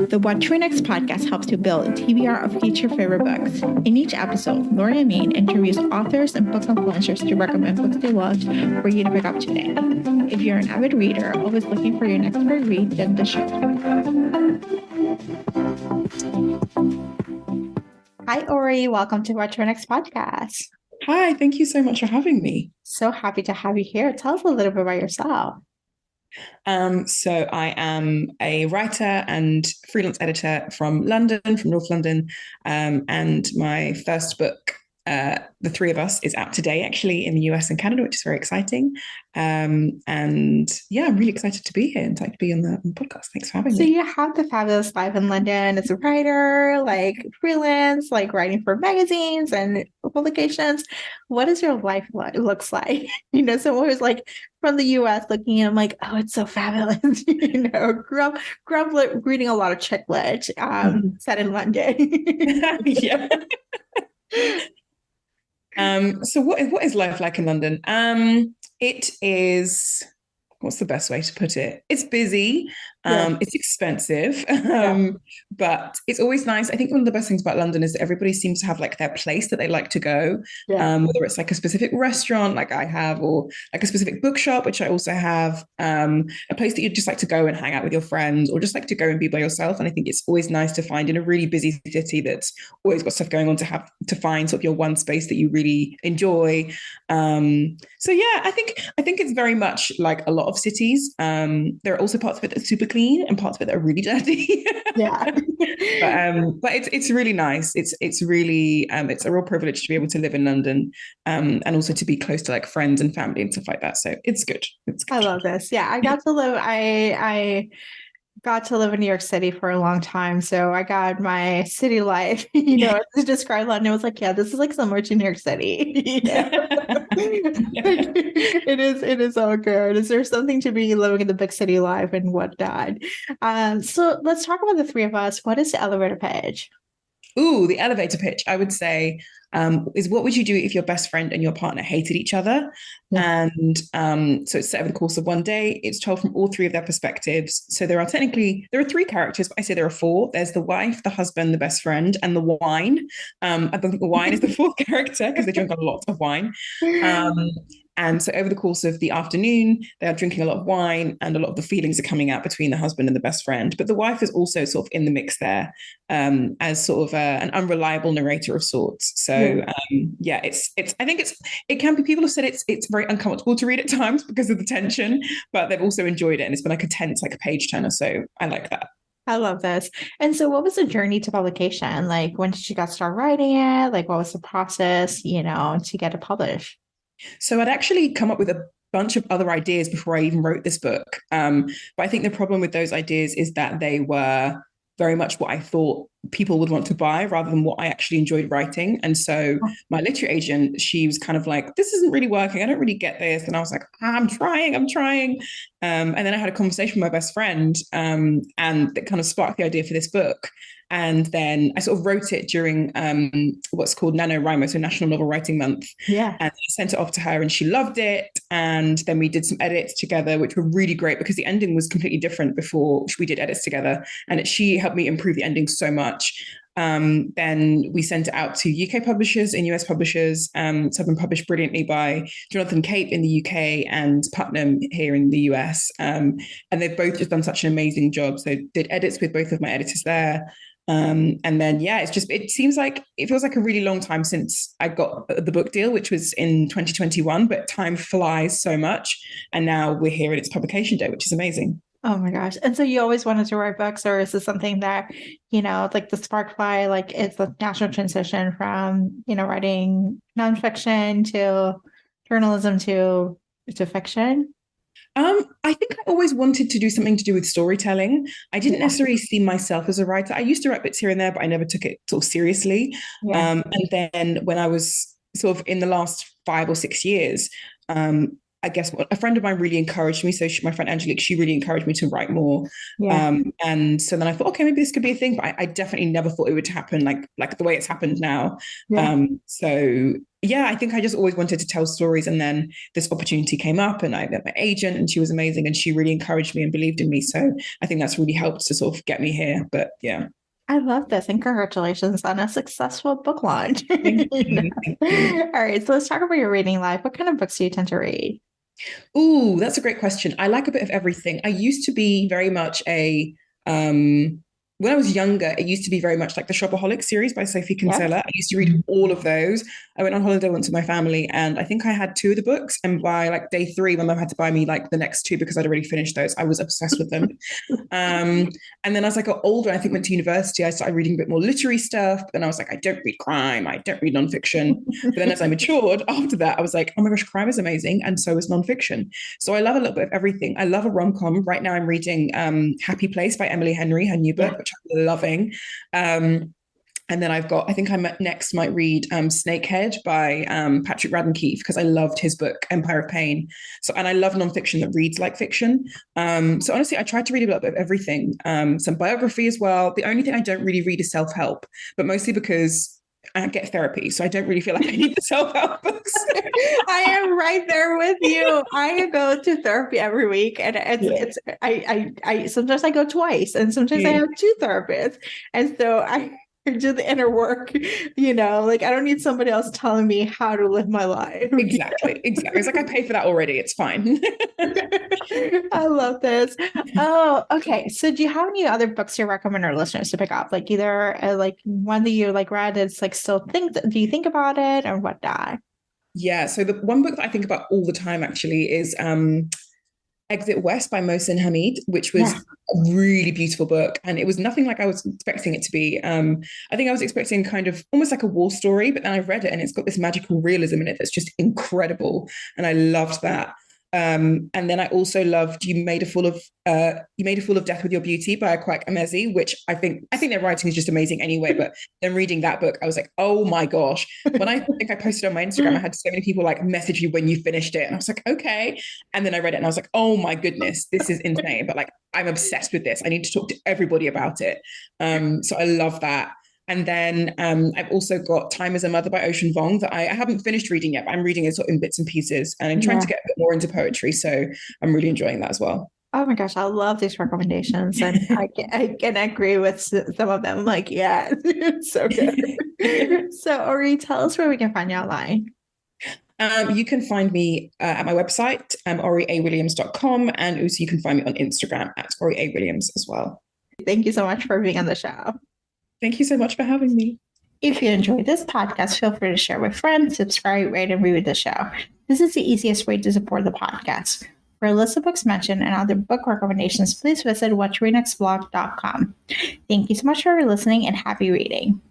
The What to Next podcast helps you build a TBR of future favorite books. In each episode, Lori and Maine interviews authors and book influencers to recommend books they loved for you to pick up today. If you're an avid reader, always looking for your next great read, then the show. Hi, Ori. Welcome to What to Next podcast. Hi, thank you so much for having me. So happy to have you here. Tell us a little bit about yourself. So I am a writer and freelance editor from London, from North London. And my first book, The Three of Us, is out today, actually, in the US and Canada, which is very exciting. And yeah, I'm really excited to be here and to be on the podcast. Thanks for having me. So you have the fabulous life in London as a writer, like freelance, like writing for magazines and publications. What does your life looks like? Someone who's like from the US looking at, I'm like, oh, it's so fabulous. Grew up reading a lot of chick lit, set in London. Yeah. So what is life like in London? It is, what's the best way to put it? It's busy. It's expensive, but it's always nice. I think one of the best things about London is that everybody seems to have like their place that they like to go, whether it's like a specific restaurant like I have, or like a specific bookshop, which I also have, a place that you'd just like to go and hang out with your friends, or just like to go and be by yourself. And I think it's always nice to find in a really busy city that's always got stuff going on to find sort of your one space that you really enjoy. So yeah, I think it's very much like a lot of cities. There are also parts of it that are super clean and parts of it that are really dirty. Yeah. but it's really nice. It's really it's a real privilege to be able to live in London, and also to be close to like friends and family and stuff like that. So it's good. I love this. Yeah, I got to live. I got to live in New York City for a long time, so I got my city life. To describe London, it was like, yeah, this is like similar to New York City. It is all good. Is there something to be living in the big city life and whatnot? So let's talk about The Three of Us. What is the elevator pitch? Ooh, the elevator pitch, I would say, is what would you do if your best friend and your partner hated each other? Yeah. And so it's set over the course of one day. It's told from all three of their perspectives. So there are three characters, but I say there are four. There's the wife, the husband, the best friend, and the wine. I don't think the wine is the fourth character because they drink a lot of wine. And so over the course of the afternoon, they are drinking a lot of wine, and a lot of the feelings are coming out between the husband and the best friend. But the wife is also sort of in the mix there, as sort of an unreliable narrator of sorts. So I think it can be, people have said it's very uncomfortable to read at times because of the tension, but they've also enjoyed it, and it's been like a tense, like a page turner. So I like that. I love this. And so what was the journey to publication? Like, when did you guys start writing it? Like, what was the process, to get it published? So I'd actually come up with a bunch of other ideas before I even wrote this book. But I think the problem with those ideas is that they were very much what I thought people would want to buy rather than what I actually enjoyed writing. And so my literary agent, she was kind of like, this isn't really working. I don't really get this. And I was like, I'm trying. And then I had a conversation with my best friend, and that kind of sparked the idea for this book. And then I sort of wrote it during what's called NaNoWriMo, so National Novel Writing Month. Yeah. And I sent it off to her and she loved it. And then we did some edits together, which were really great because the ending was completely different before we did edits together. And she helped me improve the ending so much. Then we sent it out to UK publishers and US publishers. So I've been published brilliantly by Jonathan Cape in the UK and Putnam here in the US. And they've both just done such an amazing job. So did edits with both of my editors there. And then, it feels like a really long time since I got the book deal, which was in 2021, but time flies so much. And now we're here at its publication day, which is amazing. Oh my gosh. And so you always wanted to write books, or is this something that, like the spark fly, like it's the natural transition from, writing nonfiction to journalism to fiction? I think I always wanted to do something to do with storytelling. I didn't necessarily see myself as a writer. I used to write bits here and there, but I never took it sort of seriously. Yeah. And then when I was sort of in the last 5 or 6 years, I guess a friend of mine really encouraged me. So my friend Angelique, she really encouraged me to write more. Yeah. And so then I thought, okay, maybe this could be a thing, but I definitely never thought it would happen like the way it's happened now. Yeah. So yeah, I think I just always wanted to tell stories. And then this opportunity came up and I met my agent and she was amazing and she really encouraged me and believed in me. So I think that's really helped to sort of get me here. But yeah. I love this and congratulations on a successful book launch. Thank you. Thank you. All right, so let's talk about your reading life. What kind of books do you tend to read? Ooh, that's a great question. I like a bit of everything. I used to be very much a when I was younger, it used to be very much like the Shopaholic series by Sophie Yes. Kinsella. I used to read all of those. I went on holiday once with my family, and I think I had two of the books. And by like day three, my mum had to buy me like the next two because I'd already finished those. I was obsessed with them. And then as I got older, I think went to university, I started reading a bit more literary stuff. And I was like, I don't read crime, I don't read nonfiction. But then as I matured after that, I was like, oh my gosh, crime is amazing. And so is nonfiction. So I love a little bit of everything. I love a rom-com. Right now I'm reading Happy Place by Emily Henry, her new book, which I'm loving. And then I've got, I think I next might read Snakehead by Patrick Radden Keefe because I loved his book, Empire of Pain. So, and I love nonfiction that reads like fiction. So honestly, I tried to read a little bit of everything, some biography as well. The only thing I don't really read is self-help, but mostly because I get therapy. So I don't really feel like I need the self-help books. I am right there with you. I go to therapy every week and I sometimes I go twice and sometimes I have two therapists. And so I do the inner work, like I don't need somebody else telling me how to live my life. Exactly. It's like I pay for that already. It's fine. I love this. Oh, okay. So do you have any other books you recommend our listeners to pick up? Like either like one that you like read, it's like still do you think about it or whatnot? Yeah. So the one book that I think about all the time actually is Exit West by Mohsin Hamid, which was a really beautiful book. And it was nothing like I was expecting it to be. I think I was expecting kind of almost like a war story, but then I read it and it's got this magical realism in it that's just incredible. And I loved that. And then I also loved You Made a Fool of Death with Your Beauty by Kwak Emezi, which I think their writing is just amazing anyway. But then reading that book, I was like, oh my gosh. When I think I posted on my Instagram, I had so many people like message you when you finished it. And I was like, okay. And then I read it and I was like, oh my goodness, this is insane. But like, I'm obsessed with this. I need to talk to everybody about it. So I love that. And then I've also got Time as a Mother by Ocean Vuong that I haven't finished reading yet, but I'm reading it sort of in bits and pieces and I'm trying to get a bit more into poetry. So I'm really enjoying that as well. Oh my gosh, I love these recommendations. And I can agree with some of them. Like, yeah, it's so good. So, Ori, tell us where we can find you online. You can find me at my website, oriawilliams.com. And also you can find me on Instagram at oriawilliams as well. Thank you so much for being on the show. Thank you so much for having me. If you enjoyed this podcast, feel free to share with friends, subscribe, rate, and review the show. This is the easiest way to support the podcast. For a list of books mentioned and other book recommendations, please visit whattoreadnextblog.com. Thank you so much for listening and happy reading.